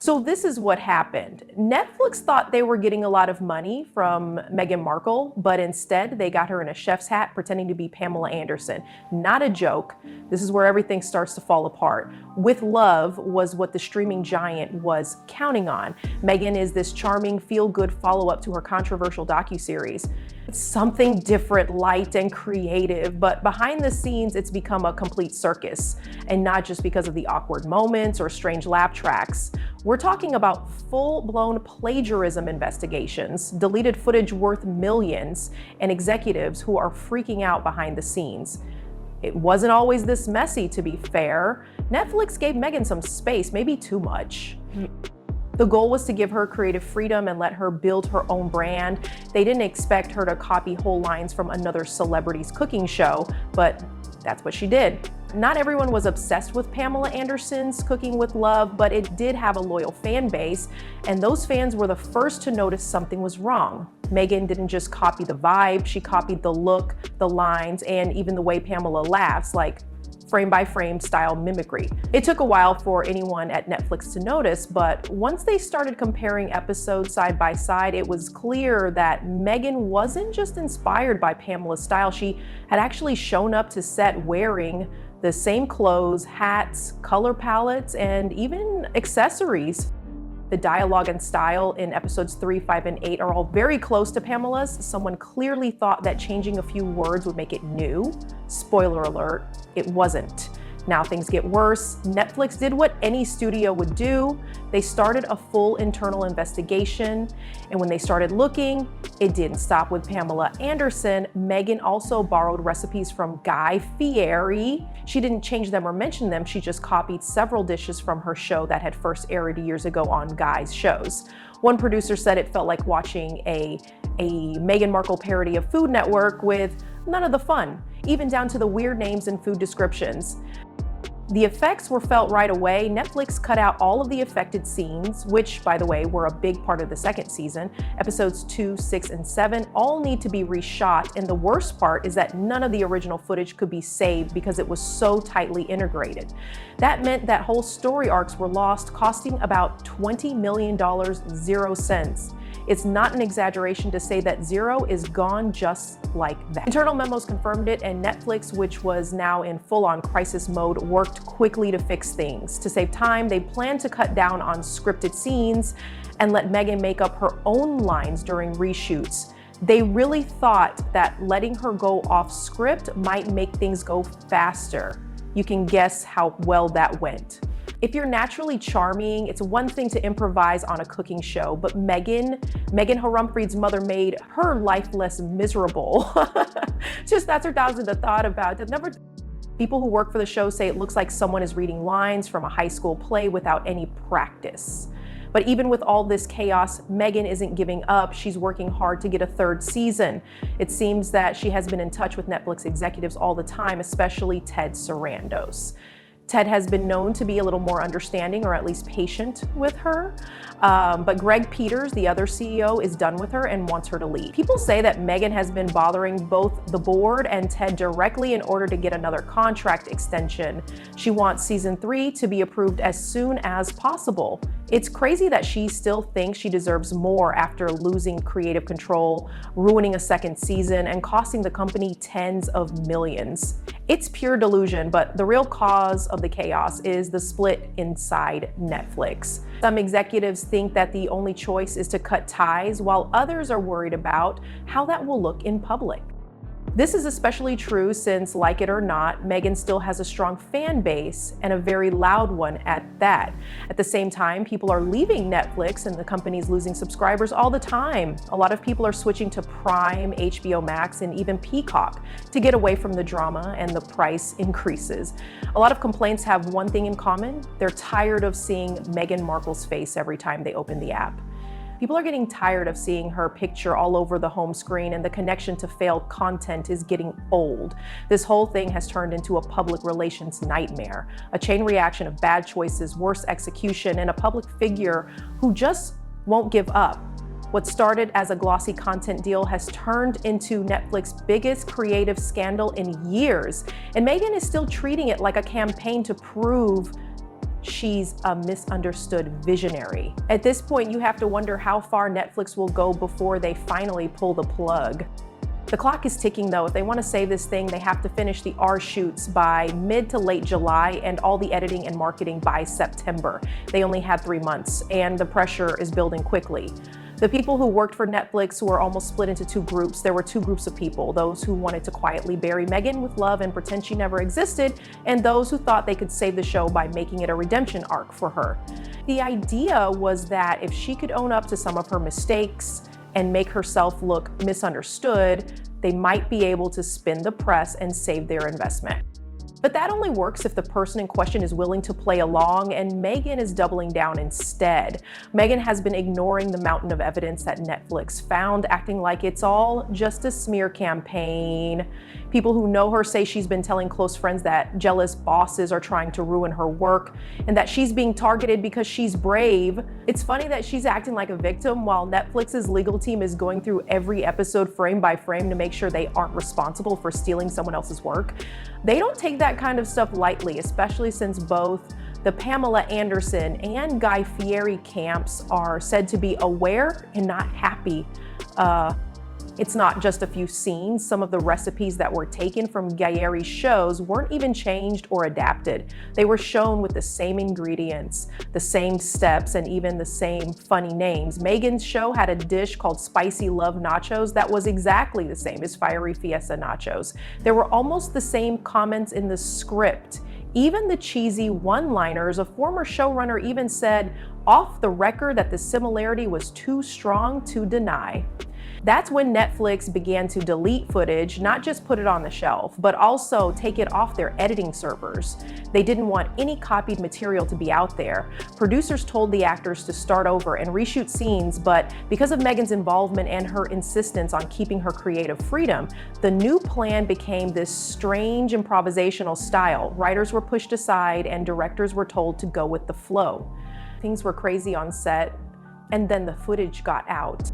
So this is what happened. Netflix thought they were getting a lot of money from Meghan Markle, but instead they got her in a chef's hat pretending to be Pamela Anderson. Not a joke. This is where everything starts to fall apart. With Love was what the streaming giant was counting on. Meghan is this charming, feel-good follow-up to her controversial docuseries. It's something different, light and creative, but behind the scenes it's become a complete circus. And not just because of the awkward moments or strange laugh tracks. We're talking about full-blown plagiarism investigations, deleted footage worth millions, and executives who are freaking out behind the scenes. It wasn't always this messy, to be fair. Netflix gave Meghan some space, maybe too much. The goal was to give her creative freedom and let her build her own brand. They didn't expect her to copy whole lines from another celebrity's cooking show, but that's what she did. Not everyone was obsessed with Pamela Anderson's Cooking with Love, but it did have a loyal fan base, and those fans were the first to notice something was wrong. Meghan didn't just copy the vibe, she copied the look, the lines, and even the way Pamela laughs, like frame-by-frame style mimicry. It took a while for anyone at Netflix to notice, but once they started comparing episodes side by side, it was clear that Meghan wasn't just inspired by Pamela's style. She had actually shown up to set wearing the same clothes, hats, color palettes, and even accessories. The dialogue and style in episodes 3, 5, and 8 are all very close to Pamela's. Someone clearly thought that changing a few words would make it new. Spoiler alert, it wasn't. Now things get worse. Netflix did what any studio would do. They started a full internal investigation, and when they started looking, it didn't stop with Pamela Anderson. Meghan also borrowed recipes from Guy Fieri. She didn't change them or mention them, she just copied several dishes from her show that had first aired years ago on Guy's shows. One producer said it felt like watching a Meghan Markle parody of Food Network with none of the fun, even down to the weird names and food descriptions. The effects were felt right away. Netflix cut out all of the affected scenes, which, by the way, were a big part of the second season. Episodes 2, 6, and 7 all need to be reshot, and the worst part is that none of the original footage could be saved because it was so tightly integrated. That meant that whole story arcs were lost, costing about $20 million, 0 cents. It's not an exaggeration to say that zero is gone just like that. Internal memos confirmed it, and Netflix, which was now in full-on crisis mode, worked quickly to fix things. To save time, they planned to cut down on scripted scenes and let Meghan make up her own lines during reshoots. They really thought that letting her go off script might make things go faster. You can guess how well that went. If you're naturally charming, it's one thing to improvise on a cooking show, but Meghan Humphrey's mother made her life less miserable. Just that's her thoughts of the thought about it. People who work for the show say it looks like someone is reading lines from a high school play without any practice. But even with all this chaos, Meghan isn't giving up. She's working hard to get a third season. It seems that she has been in touch with Netflix executives all the time, especially Ted Sarandos. Ted has been known to be a little more understanding, or at least patient with her. But Greg Peters, the other CEO, is done with her and wants her to leave. People say that Meghan has been bothering both the board and Ted directly in order to get another contract extension. She wants season 3 to be approved as soon as possible. It's crazy that she still thinks she deserves more after losing creative control, ruining a second season, and costing the company tens of millions. It's pure delusion, but the real cause of the chaos is the split inside Netflix. Some executives think that the only choice is to cut ties, while others are worried about how that will look in public. This is especially true since, like it or not, Meghan still has a strong fan base, and a very loud one at that. At the same time, people are leaving Netflix and the company's losing subscribers all the time. A lot of people are switching to Prime, HBO Max, and even Peacock to get away from the drama and the price increases. A lot of complaints have one thing in common: they're tired of seeing Meghan Markle's face every time they open the app. People are getting tired of seeing her picture all over the home screen, and the connection to failed content is getting old. This whole thing has turned into a public relations nightmare, a chain reaction of bad choices, worse execution, and a public figure who just won't give up. What started as a glossy content deal has turned into Netflix's biggest creative scandal in years, and Meghan is still treating it like a campaign to prove she's a misunderstood visionary. At this point, you have to wonder how far Netflix will go before they finally pull the plug. The clock is ticking though. If they want to save this thing, they have to finish the R shoots by mid to late July and all the editing and marketing by September. They only had 3 months and the pressure is building quickly. The people who worked for Netflix were almost split into 2 groups. There were 2 groups of people, those who wanted to quietly bury Meghan with love and pretend she never existed, and those who thought they could save the show by making it a redemption arc for her. The idea was that if she could own up to some of her mistakes and make herself look misunderstood, they might be able to spin the press and save their investment. But that only works if the person in question is willing to play along, and Meghan is doubling down instead. Meghan has been ignoring the mountain of evidence that Netflix found, acting like it's all just a smear campaign. People who know her say she's been telling close friends that jealous bosses are trying to ruin her work and that she's being targeted because she's brave. It's funny that she's acting like a victim while Netflix's legal team is going through every episode frame by frame to make sure they aren't responsible for stealing someone else's work. They don't take that kind of stuff lightly, especially since both the Pamela Anderson and Guy Fieri camps are said to be aware and not happy. It's not just a few scenes. Some of the recipes that were taken from Fieri's shows weren't even changed or adapted. They were shown with the same ingredients, the same steps, and even the same funny names. Meghan's show had a dish called Spicy Love Nachos that was exactly the same as Fiery Fiesta Nachos. There were almost the same comments in the script. Even the cheesy one-liners. A former showrunner even said off the record that the similarity was too strong to deny. That's when Netflix began to delete footage, not just put it on the shelf, but also take it off their editing servers. They didn't want any copied material to be out there. Producers told the actors to start over and reshoot scenes, but because of Meghan's involvement and her insistence on keeping her creative freedom, the new plan became this strange improvisational style. Writers were pushed aside and directors were told to go with the flow. Things were crazy on set, and then the footage got out.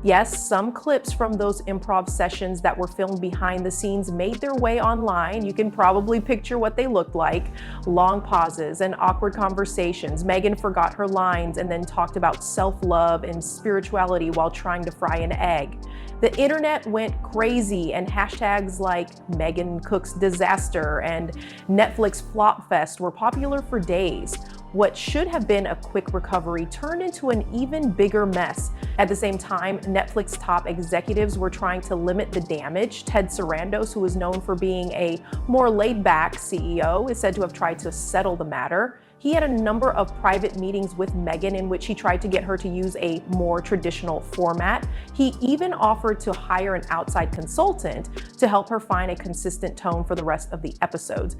Yes, some clips from those improv sessions that were filmed behind the scenes made their way online. You can probably picture what they looked like. Long pauses and awkward conversations. Meghan forgot her lines and then talked about self-love and spirituality while trying to fry an egg. The internet went crazy, and hashtags like Meghan Cooks Disaster and Netflix Flop Fest were popular for days. What should have been a quick recovery turned into an even bigger mess. At the same time, Netflix top executives were trying to limit the damage. Ted Sarandos, who is known for being a more laid-back CEO, is said to have tried to settle the matter. He had a number of private meetings with Meghan in which he tried to get her to use a more traditional format. He even offered to hire an outside consultant to help her find a consistent tone for the rest of the episodes.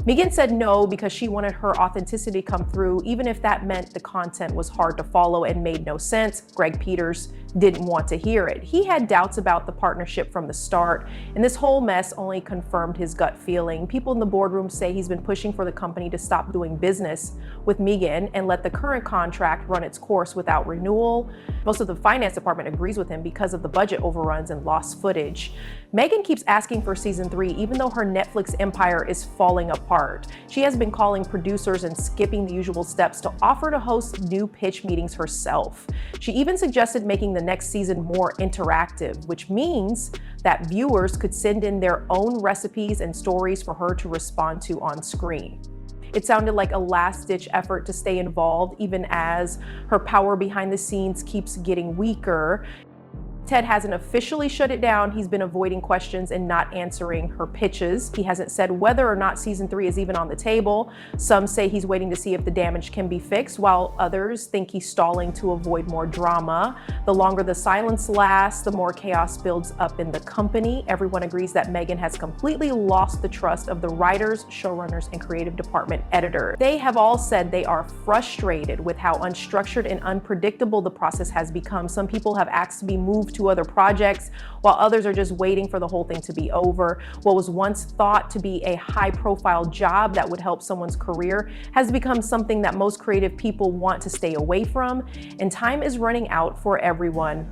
Meghan said no because she wanted her authenticity to come through, even if that meant the content was hard to follow and made no sense. Greg Peters didn't want to hear it. He had doubts about the partnership from the start, and this whole mess only confirmed his gut feeling. People in the boardroom say he's been pushing for the company to stop doing business with Meghan and let the current contract run its course without renewal. Most of the finance department agrees with him because of the budget overruns and lost footage. Meghan keeps asking for season 3, even though her Netflix empire is falling apart. She has been calling producers and skipping the usual steps to offer to host new pitch meetings herself. She even suggested making the next season more interactive, which means that viewers could send in their own recipes and stories for her to respond to on screen. It sounded like a last-ditch effort to stay involved, even as her power behind the scenes keeps getting weaker. Ted hasn't officially shut it down. He's been avoiding questions and not answering her pitches. He hasn't said whether or not season 3 is even on the table. Some say he's waiting to see if the damage can be fixed, while others think he's stalling to avoid more drama. The longer the silence lasts, the more chaos builds up in the company. Everyone agrees that Meghan has completely lost the trust of the writers, showrunners, and creative department editor. They have all said they are frustrated with how unstructured and unpredictable the process has become. Some people have asked to be moved to other projects, while others are just waiting for the whole thing to be over. What was once thought to be a high-profile job that would help someone's career has become something that most creative people want to stay away from, and time is running out for everyone.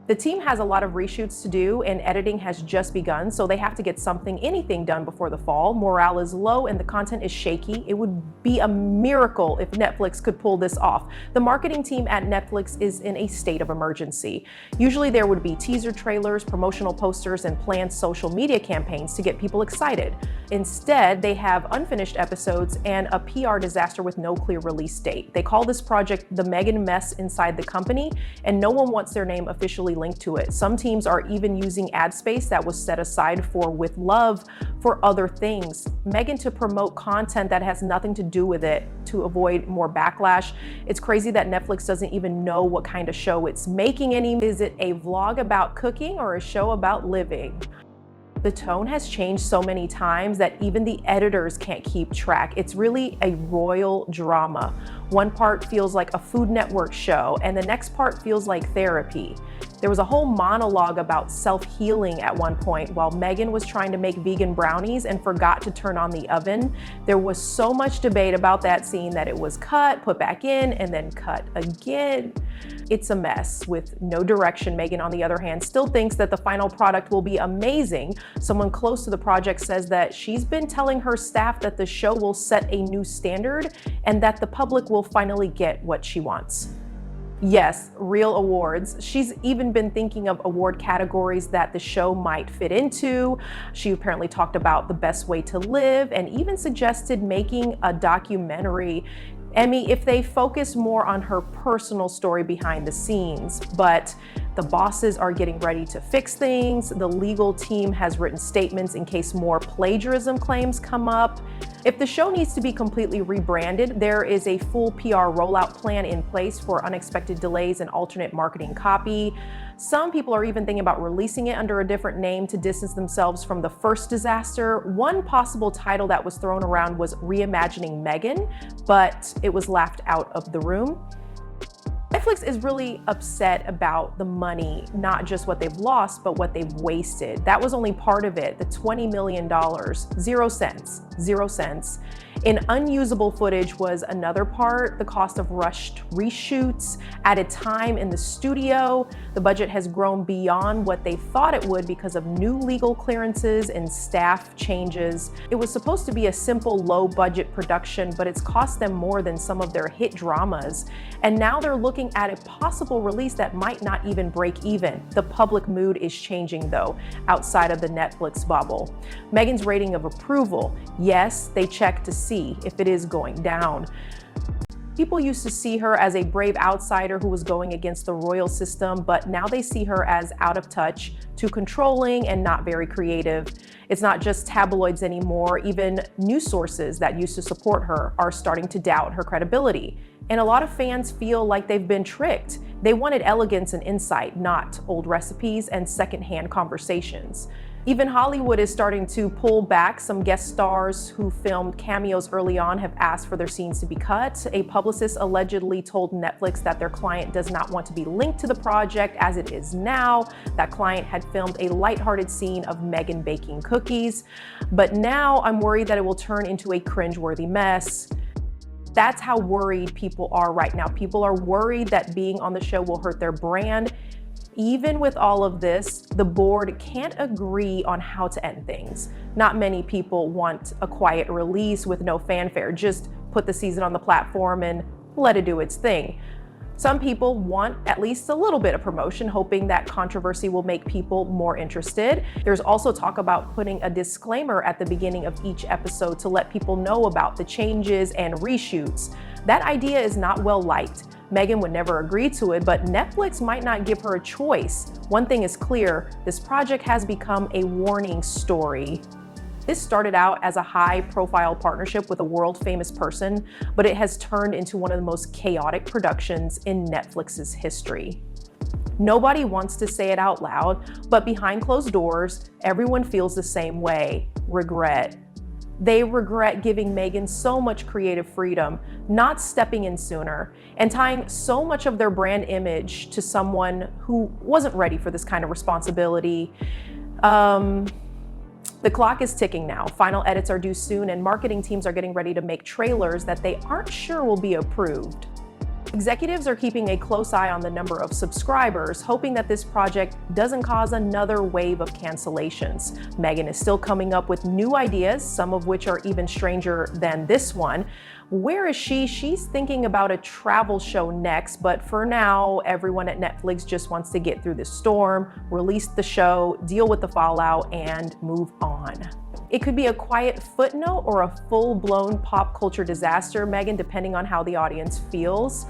The team has a lot of reshoots to do and editing has just begun, so they have to get anything done before the fall. Morale is low and the content is shaky. It would be a miracle if Netflix could pull this off. The marketing team at Netflix is in a state of emergency. Usually there would be teaser trailers, promotional posters, and planned social media campaigns to get people excited. Instead, they have unfinished episodes and a PR disaster with no clear release date. They call this project the Meghan mess inside the company, and no one wants their name officially linked to it. Some teams are even using ad space that was set aside for With Love for other things. Meghan to promote content that has nothing to do with it to avoid more backlash. It's crazy that Netflix doesn't even know what kind of show it's making Is it a vlog about cooking or a show about living? The tone has changed so many times that even the editors can't keep track. It's really a royal drama. One part feels like a Food Network show, and the next part feels like therapy. There was a whole monologue about self-healing at one point while Meghan was trying to make vegan brownies and forgot to turn on the oven. There was so much debate about that scene that it was cut, put back in, and then cut again. It's a mess with no direction. Meghan, on the other hand, still thinks that the final product will be amazing. Someone close to the project says that she's been telling her staff that the show will set a new standard and that the public will finally get what she wants. Yes, real awards. She's even been thinking of award categories that the show might fit into. She apparently talked about the best way to live and even suggested making a documentary, Emmy, if they focus more on her personal story behind the scenes. But the bosses are getting ready to fix things. The legal team has written statements in case more plagiarism claims come up. If the show needs to be completely rebranded, there is a full PR rollout plan in place for unexpected delays and alternate marketing copy. Some people are even thinking about releasing it under a different name to distance themselves from the first disaster. One possible title that was thrown around was Reimagining Meghan, but it was laughed out of the room. Netflix is really upset about the money, not just what they've lost, but what they've wasted. That was only part of it, the $20 million, 0 cents. In unusable footage was another part, the cost of rushed reshoots, added time in the studio. The budget has grown beyond what they thought it would because of new legal clearances and staff changes. It was supposed to be a simple, low-budget production, but it's cost them more than some of their hit dramas. And now they're looking at a possible release that might not even break even. The public mood is changing, though, outside of the Netflix bubble. Meghan's rating of approval, yes, they check to see if it is going down. People used to see her as a brave outsider who was going against the royal system, but now they see her as out of touch, too controlling, and not very creative. It's not just tabloids anymore. Even news sources that used to support her are starting to doubt her credibility. And a lot of fans feel like they've been tricked. They wanted elegance and insight, not old recipes and secondhand conversations. Even Hollywood is starting to pull back. Some guest stars who filmed cameos early on have asked for their scenes to be cut. A publicist allegedly told Netflix that their client does not want to be linked to the project as it is now. That client had filmed a lighthearted scene of Meghan baking cookies. But now I'm worried that it will turn into a cringeworthy mess. That's how worried people are right now. People are worried that being on the show will hurt their brand. Even with all of this, the board can't agree on how to end things. Not many people want a quiet release with no fanfare. Just put the season on the platform and let it do its thing. Some people want at least a little bit of promotion, hoping that controversy will make people more interested. There's also talk about putting a disclaimer at the beginning of each episode to let people know about the changes and reshoots. That idea is not well liked. Meghan would never agree to it, but Netflix might not give her a choice. One thing is clear, this project has become a warning story. This started out as a high-profile partnership with a world-famous person, but it has turned into one of the most chaotic productions in Netflix's history. Nobody wants to say it out loud, but behind closed doors, everyone feels the same way: regret. They regret giving Meghan so much creative freedom, not stepping in sooner, and tying so much of their brand image to someone who wasn't ready for this kind of responsibility. The clock is ticking now. Final edits are due soon, and marketing teams are getting ready to make trailers that they aren't sure will be approved. Executives are keeping a close eye on the number of subscribers, hoping that this project doesn't cause another wave of cancellations. Meghan is still coming up with new ideas, some of which are even stranger than this one. Where is she? She's thinking about a travel show next, but for now, everyone at Netflix just wants to get through the storm, release the show, deal with the fallout, and move on. It could be a quiet footnote or a full-blown pop culture disaster, Meghan, depending on how the audience feels.